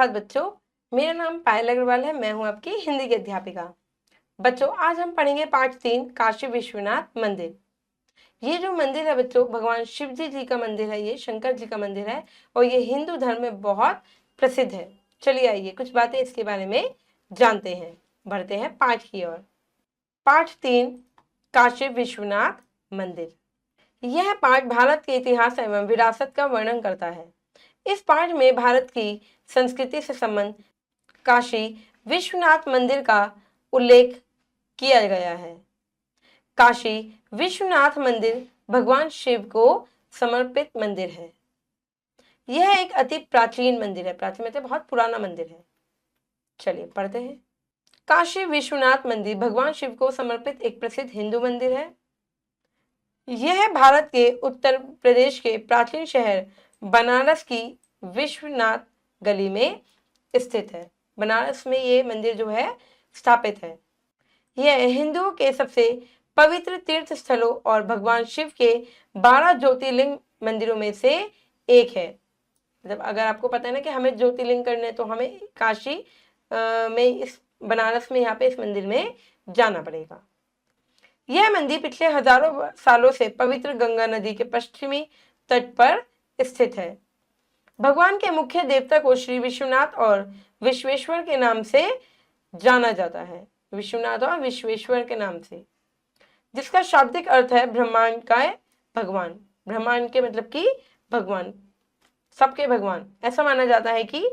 सुप्रभात बच्चों, मेरा नाम पायल अग्रवाल है। मैं हूं आपकी हिंदी की अध्यापिका। बच्चों, आज हम पढ़ेंगे पाठ 3 काशी विश्वनाथ मंदिर। ये जो मंदिर है बच्चों, भगवान शिव जी का मंदिर है, ये शंकर जी का मंदिर है और ये हिंदू धर्म में बहुत प्रसिद्ध है। चलिए आइए कुछ बातें इसके बारे में जानते हैं। बढ़ते हैं पाठ की ओर। पाठ 3 काशी विश्वनाथ मंदिर। यह पाठ भारत के इतिहास एवं विरासत का वर्णन करता है। इस पाठ में भारत की संस्कृति से संबंध काशी विश्वनाथ मंदिर का उल्लेख किया गया है। काशी विश्वनाथ मंदिर भगवान शिव को समर्पित मंदिर है। यह एक अति प्राचीन मंदिर है। प्राचीन मतलब बहुत पुराना मंदिर है। चलिए पढ़ते हैं। काशी विश्वनाथ मंदिर भगवान शिव को समर्पित एक प्रसिद्ध हिंदू मंदिर है। यह भारत के उत्तर प्रदेश के प्राचीन शहर बनारस की विश्वनाथ गली में स्थित है। बनारस में ये मंदिर जो है स्थापित है। यह हिंदुओं के सबसे पवित्र तीर्थ स्थलों और भगवान शिव के 12 ज्योतिर्लिंग मंदिरों में से एक है। मतलब अगर आपको पता है ना कि हमें ज्योतिर्लिंग करने, तो हमें काशी में, इस बनारस में, यहाँ पे इस मंदिर में जाना पड़ेगा। यह मंदिर पिछले हजारों सालों से पवित्र गंगा नदी के पश्चिमी तट पर स्थित है। भगवान के मुख्य देवता को श्री विश्वनाथ और विश्वेश्वर के नाम से जाना जाता है। विश्वनाथ और विश्वेश्वर के नाम से, जिसका शाब्दिक अर्थ है ब्रह्मांड का भगवान। ब्रह्मांड के मतलब कि भगवान, सबके भगवान। ऐसा माना जाता है कि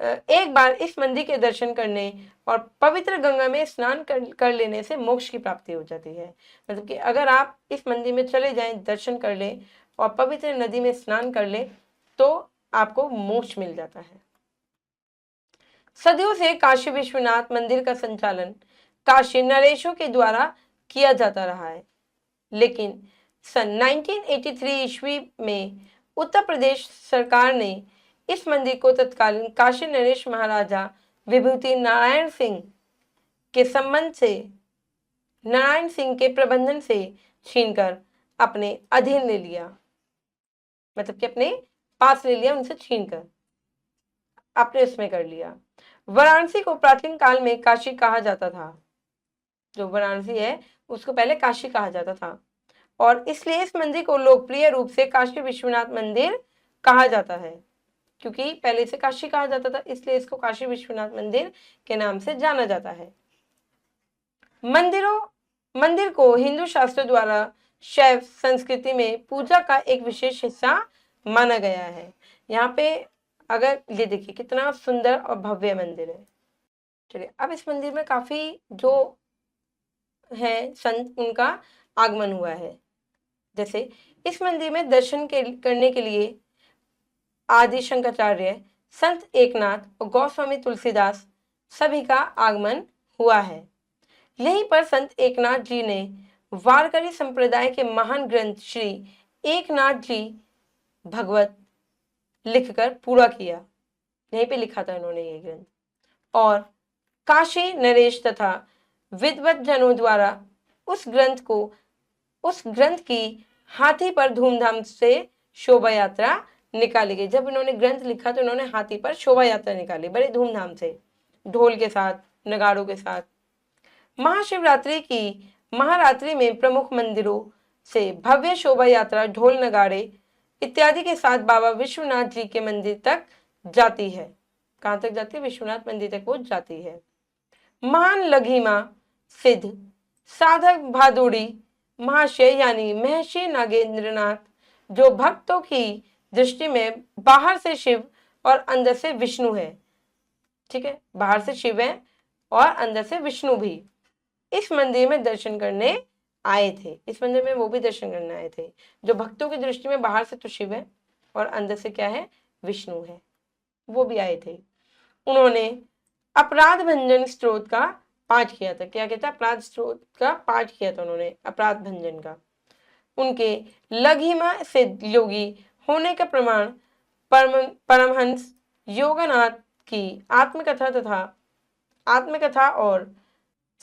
एक बार इस मंदिर के दर्शन करने और पवित्र गंगा में स्नान कर लेने से मोक्ष की प्राप्ति हो जाती है। मतलब कि अगर आप इस मंदिर में चले जाएं, दर्शन कर लें और पवित्र नदी में स्नान कर लें, तो आपको मोक्ष मिल जाता है। सदियों से काशी विश्वनाथ मंदिर का संचालन काशी नरेशों के द्वारा किया जाता रहा है, लेकिन सन 1983 ईस्वी में उत्तर प्रदेश सरकार ने इस मंदिर को तत्कालीन काशी नरेश महाराजा विभूति नारायण सिंह के संबंध से, नारायण सिंह के प्रबंधन से छीनकर अपने अधीन ले लिया। मतलब कि अपने पास ले लिया, उनसे छीनकर अपने उसमें कर लिया। वाराणसी को प्राचीन काल में काशी कहा जाता था। जो वाराणसी है उसको पहले काशी कहा जाता था, और इसलिए इस मंदिर को लोकप्रिय रूप से काशी विश्वनाथ मंदिर कहा जाता है। क्योंकि पहले इसे काशी कहा जाता था, इसलिए इसको काशी विश्वनाथ मंदिर के नाम से जाना जाता है। मंदिर को हिंदू शास्त्रों द्वारा शैव संस्कृति में पूजा का एक विशेष हिस्सा माना गया है। यहाँ पे अगर ये देखिए कितना सुंदर और भव्य मंदिर है। चलिए, अब इस मंदिर में काफी जो है संत, उनका आगमन हुआ है। जैसे इस मंदिर में दर्शन करने के लिए आदि शंकराचार्य, संत एकनाथ और गोस्वामी तुलसीदास सभी का आगमन हुआ है। यहीं पर संत एकनाथ जी ने वारकरी संप्रदाय के महान ग्रंथ श्री एकनाथ जी भगवत लिखकर पूरा किया। यहीं पे लिखा था इन्होंने ये ग्रंथ, और काशी नरेश तथा विद्वत जनों द्वारा उस ग्रंथ की हाथी पर धूमधाम से शोभा यात्रा निकाली गई। जब इन्होंने ग्रंथ लिखा तो इन्होंने हाथी पर शोभा यात्रा निकाली, बड़े धूमधाम से, ढोल के साथ, नगाड़ों के साथ। महाशिवरात्रि की महारात्रि में प्रमुख मंदिरों से भव्य शोभा यात्रा ढोल, नगाड़े इत्यादि के साथ बाबा विश्वनाथ जी के मंदिर तक जाती है। कहां तक जाती है? विश्वनाथ मंदिर तक वो जाती है। महान लघिमा सिद्ध साधक भादुड़ी महाशय यानी महर्षि नागेंद्रनाथ, जो भक्तों की दृष्टि में बाहर से शिव और अंदर से विष्णु है। ठीक है, बाहर से शिव है और अंदर से विष्णु भी इस मंदिर में दर्शन करने आए थे। इस मंदिर में वो भी दर्शन करने आए थे। जो भक्तों की दृष्टि में बाहर से तो शिव है और अंदर से क्या है? विष्णु है। वो भी आए थे। उन्होंने अपराध भंजन स्तोत्र का पाठ किया था। क्या कहता? अपराध स्तोत्र का पाठ किया था उन्होंने, अपराध भंजन का। उनके लघिमा सिद्ध योगी होने का प्रमाण परमहंस योगनाथ की आत्मकथा और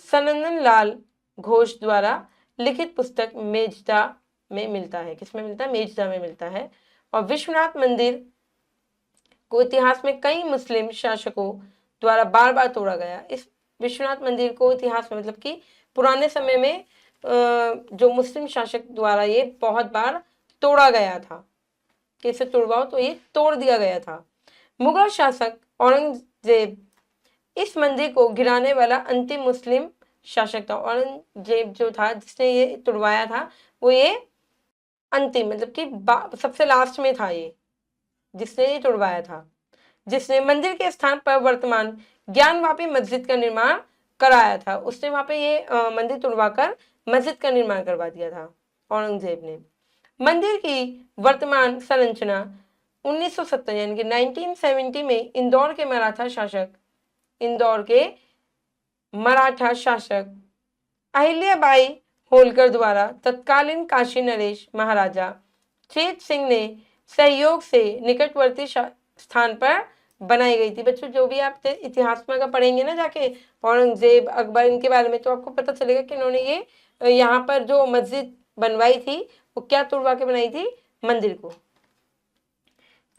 सनंदन लाल घोष द्वारा लिखित पुस्तक मेजदा में मिलता है। किसमें मिलता है? मेजदा में मिलता है। और विश्वनाथ मंदिर को इतिहास में कई मुस्लिम शासकों द्वारा बार बार तोड़ा गया। इस विश्वनाथ मंदिर को इतिहास में मतलब कि पुराने समय में जो मुस्लिम शासक द्वारा ये बहुत बार तोड़ा गया था कि इसे तोड़वाओ, तो ये तोड़ दिया गया था। मुगल शासक औरंगजेब इस मंदिर को गिराने वाला अंतिम मुस्लिम शासक था। औरंगजेब जो था जिसने ये तुड़वाया था, वो ये अंतिम मतलब कि सबसे लास्ट में था ये जिसने ये तुड़वाया था, जिसने मंदिर के स्थान पर वर्तमान ज्ञानवापी मस्जिद का निर्माण कराया था। उसने वहां पे ये मंदिर तुड़वाकर मस्जिद का निर्माण करवा दिया था औरंगजेब ने। मंदिर की वर्तमान संरचना 1970 यानी कि 1970 में इंदौर के मराठा शासक अहिल्याबाई होलकर द्वारा तत्कालीन काशी नरेश महाराजा चेत सिंह ने सहयोग से निकटवर्ती स्थान पर बनाई गई थी। बच्चों जो भी आप इतिहास में अगर पढ़ेंगे ना जाके औरंगजेब अकबर इनके बारे में, तो आपको पता चलेगा कि इन्होंने ये यहाँ पर जो मस्जिद बनवाई थी वो क्या तुड़वा के बनाई थी, मंदिर को।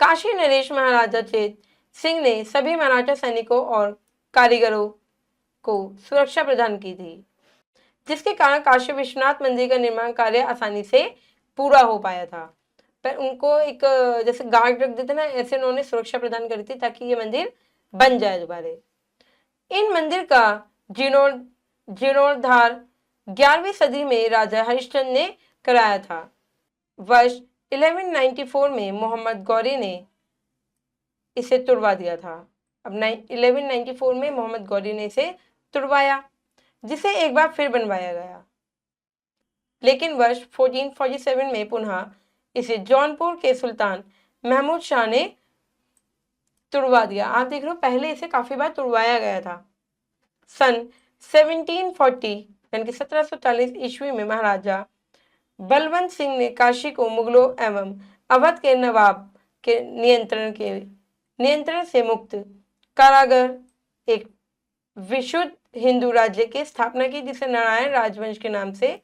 काशी नरेश महाराजा चेत सिंह ने सभी मराठा सैनिकों और कारीगरों को सुरक्षा प्रदान की थी, जिसके कारण काशी विश्वनाथ मंदिर का निर्माण कार्य आसानी से पूरा हो पाया था। पर उनको एक जैसे गार्ड रख देते ना, ऐसे उन्होंने सुरक्षा प्रदान करी थी ताकि ये मंदिर बन जाए दोबारा। इन मंदिर का जीर्णोद्धार 11वीं सदी में राजा हरिश्चंद्र ने कराया था। वर्ष 1194 में मोहम्मद गौरी ने इसे तुड़वा दिया था। अब 1194 में मोहम्मद गौरी ने इसे तुड़वाया, जिसे एक बार फिर बनवाया गया। लेकिन वर्ष 1447 में पुनः इसे जौनपुर के सुल्तान महमूद शाह ने तुड़वा दिया। आप देख रहे हो, पहले इसे काफी बार तुड़वाया गया था। सन 1740 यानी कि 1740 ईस्वी में महाराजा बलवंत सिंह ने काशी को मुगलों एवं अवध के नवाब के नियंत्रण से मुक्त कारागर एक विशुद्ध हिंदू राज्य की स्थापना की, जिसे नारायण राजवंश के नाम से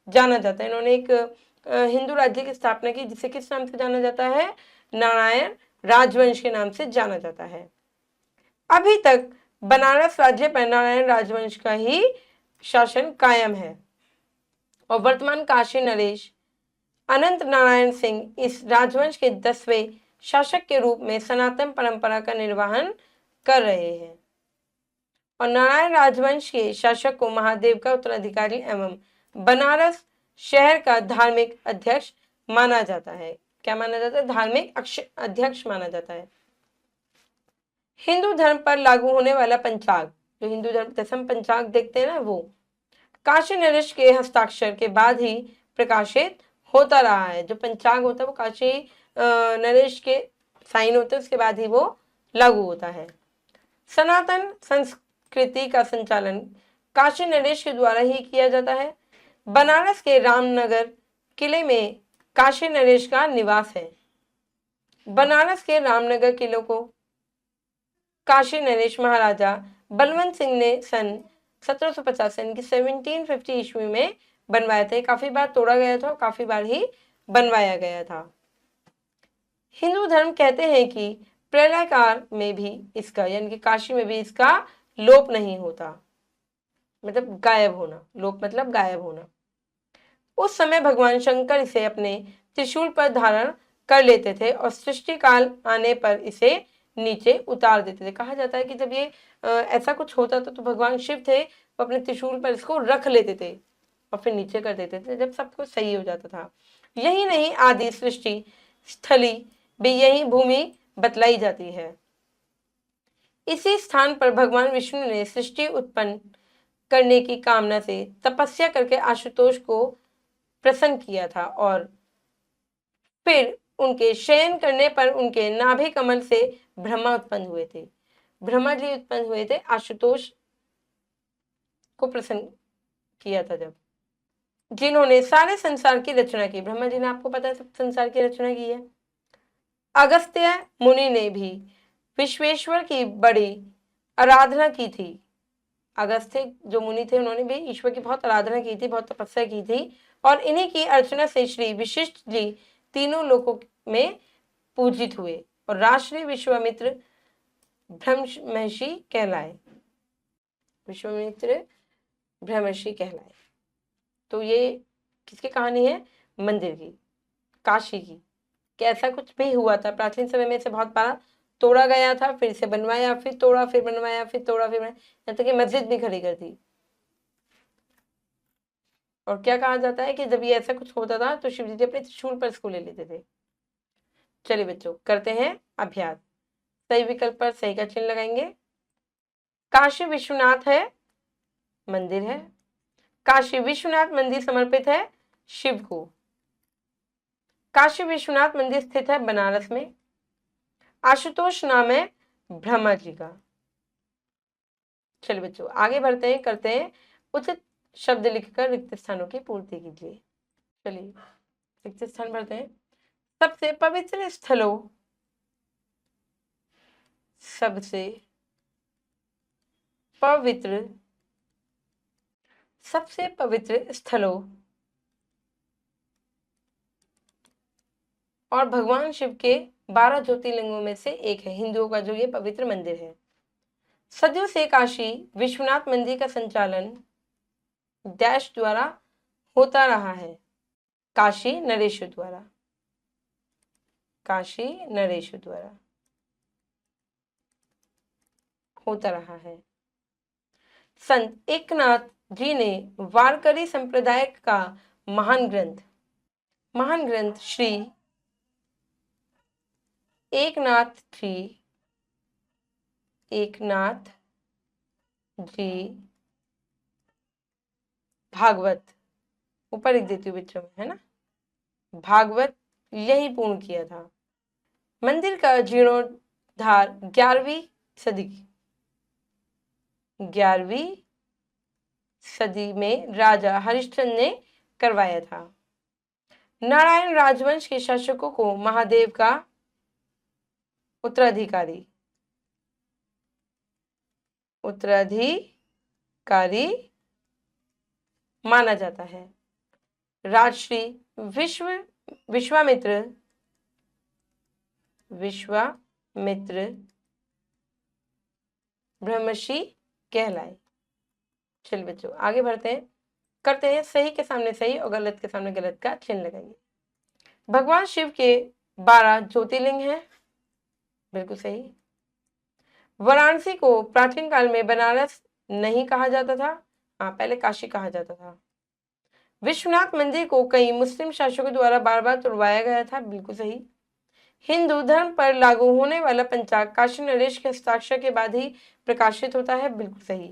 जाना जाता है। इन्होंने एक हिंदू राज्य की स्थापना की जिसे किस नाम से जाना जाता है, नारायण राजवंश के नाम से जाना जाता है। अभी तक बनारस राज्य पर नारायण राजवंश का ही शासन कायम है और वर्तमान काशी नरेश अनंत नारायण सिंह इस राजवंश के 10वें शासक के रूप में सनातन परंपरा का निर्वहन कर रहे हैं और नारायण राजवंश के शासक को महादेव का उत्तराधिकारी एवं बनारस शहर का धार्मिक अध्यक्ष माना जाता है। क्या माना जाता है? धार्मिक अध्यक्ष माना जाता है। हिंदू धर्म पर लागू होने वाला पंचांग, जो हिंदू धर्म दशम पंचांग देखते हैं ना, वो काशी नरेश के हस्ताक्षर के बाद ही प्रकाशित होता रहा है। जो पंचांग होता है वो काशी नरेश के साइन होते हैं, उसके बाद ही वो लागू होता है। सनातन संस्कृति का संचालन काशी नरेश के द्वारा ही किया जाता है। बनारस के रामनगर किले में काशी नरेश का निवास है। बनारस के रामनगर किले को काशी नरेश महाराजा बलवंत सिंह ने सन 1750 यानी कि 1750 ईस्वी में बनवाया था। काफी बार तोड़ा गया था और काफी बार ही बनवाया गया था। हिंदू धर्म कहते हैं कि प्रलय काल में भी इसका यानी कि काशी में भी इसका लोप नहीं होता, मतलब गायब होना। लोप मतलब गायब होना। उस समय भगवान शंकर इसे अपने त्रिशूल पर धारण कर लेते थे और सृष्टि काल आने पर इसे नीचे उतार देते थे। कहा जाता है कि जब ये ऐसा कुछ होता था तो भगवान शिव थे वो अपने त्रिशूल पर इसको रख लेते थे और फिर नीचे कर देते थे जब सब कुछ सही हो जाता था। यही नहीं, आदि सृष्टि स्थली भी यही भूमि बतलाई जाती है। इसी स्थान पर भगवान विष्णु ने सृष्टि उत्पन्न करने की कामना से तपस्या करके आशुतोष को प्रसन्न किया था और फिर उनके शयन करने पर उनके नाभि कमल से ब्रह्मा उत्पन्न हुए थे। ब्रह्मा जी उत्पन्न हुए थे आशुतोष को प्रसन्न किया था जब, जिन्होंने सारे संसार की रचना की। ब्रह्मा जी ने, आपको पता है, सब संसार की रचना की है। अगस्त्य मुनि ने भी विश्वेश्वर की बड़ी आराधना की थी। अगस्त्य जो मुनि थे उन्होंने भी ईश्वर की बहुत आराधना की थी, बहुत तपस्या की थी और इन्हीं की अर्चना से श्री विशिष्ट जी तीनों लोकों में पूजित हुए और राष्ट्रीय विश्वामित्र ब्रह्मर्षि कहलाए। विश्वामित्र ब्रह्मर्षि कहलाए। तो ये किसकी कहानी है? मंदिर की, काशी की, कि ऐसा कुछ भी हुआ था प्राचीन समय में। से बहुत बार तोड़ा गया था, फिर से बनवाया, फिर तोड़ा, फिर बनवाया, फिर तोड़ा, फिर बनवाया, यहाँ तक कि मस्जिद भी खड़ी कर दी। और क्या कहा जाता है कि जब ये ऐसा कुछ होता था तो शिव जी अपने त्रिशूल पर इसको ले लेते थे। चलिए बच्चों, करते हैं अभ्यास। सही विकल्प पर सही का चिन्ह लगाएंगे। काशी विश्वनाथ है, मंदिर है। काशी विश्वनाथ मंदिर समर्पित है शिव को। काशी विश्वनाथ मंदिर स्थित है बनारस में। आशुतोष नाम है ब्रह्मा जी का। चलिए बच्चों, आगे बढ़ते हैं, करते हैं उचित शब्द लिखकर रिक्त स्थानों की पूर्ति कीजिए। चलिए रिक्त स्थान भरते हैं। सबसे पवित्र स्थलों, सबसे पवित्र, सबसे पवित्र स्थलों और भगवान शिव के 12 ज्योतिर्लिंगों में से एक है। हिंदुओं का जो ये पवित्र मंदिर है। सदियों से काशी विश्वनाथ मंदिर का संचालन डैश द्वारा होता रहा है। काशी नरेश द्वारा, काशी नरेश द्वारा होता रहा है। संत एकनाथ जी ने वारकरी संप्रदाय का महान ग्रंथ श्री एकनाथ जी भागवत, ऊपर लिख देती हूँ बच्चों में, है ना, भागवत यही पूर्ण किया था। मंदिर का जीर्णोद्धार 11वीं सदी में राजा हरिश्चंद्र ने करवाया था। नारायण राजवंश के शासकों को महादेव का उत्तराधिकारी माना जाता है। राजश्री विश्वामित्र ब्रह्मर्षि कहलाए। चलिए बच्चों, आगे बढ़ते हैं, करते हैं सही के सामने सही और गलत के सामने गलत का चिन्ह लगाइए। भगवान शिव के 12 ज्योतिर्लिंग हैं, बिल्कुल सही। वाराणसी को प्राचीन काल में बनारस नहीं कहा जाता था, हाँ, पहले काशी कहा जाता था। विश्वनाथ मंदिर को कई मुस्लिम शासकों द्वारा बार बार तुड़वाया गया था, बिल्कुल सही। हिंदू धर्म पर लागू होने वाला पंचांग काशी नरेश के हस्ताक्षर के बाद ही प्रकाशित होता है, बिल्कुल सही।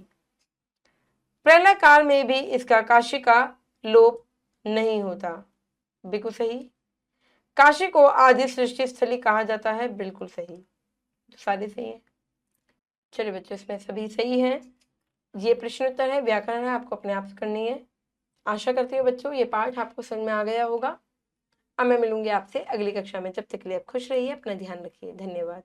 प्रलय काल में भी इसका काशी का लोप नहीं होता, बिल्कुल सही। काशी को आदि सृष्टि स्थली कहा जाता है, बिल्कुल सही। तो सारे सही है। चलिए बच्चों, इसमें सभी सही हैं। ये प्रश्न उत्तर है, व्याकरण है, आपको अपने आप से करनी है। आशा करती हूँ बच्चों ये पाठ आपको समझ में आ गया होगा। अब मैं मिलूंगी आपसे अगली कक्षा में। जब तक के लिए आप खुश रहिए, अपना ध्यान रखिए। धन्यवाद।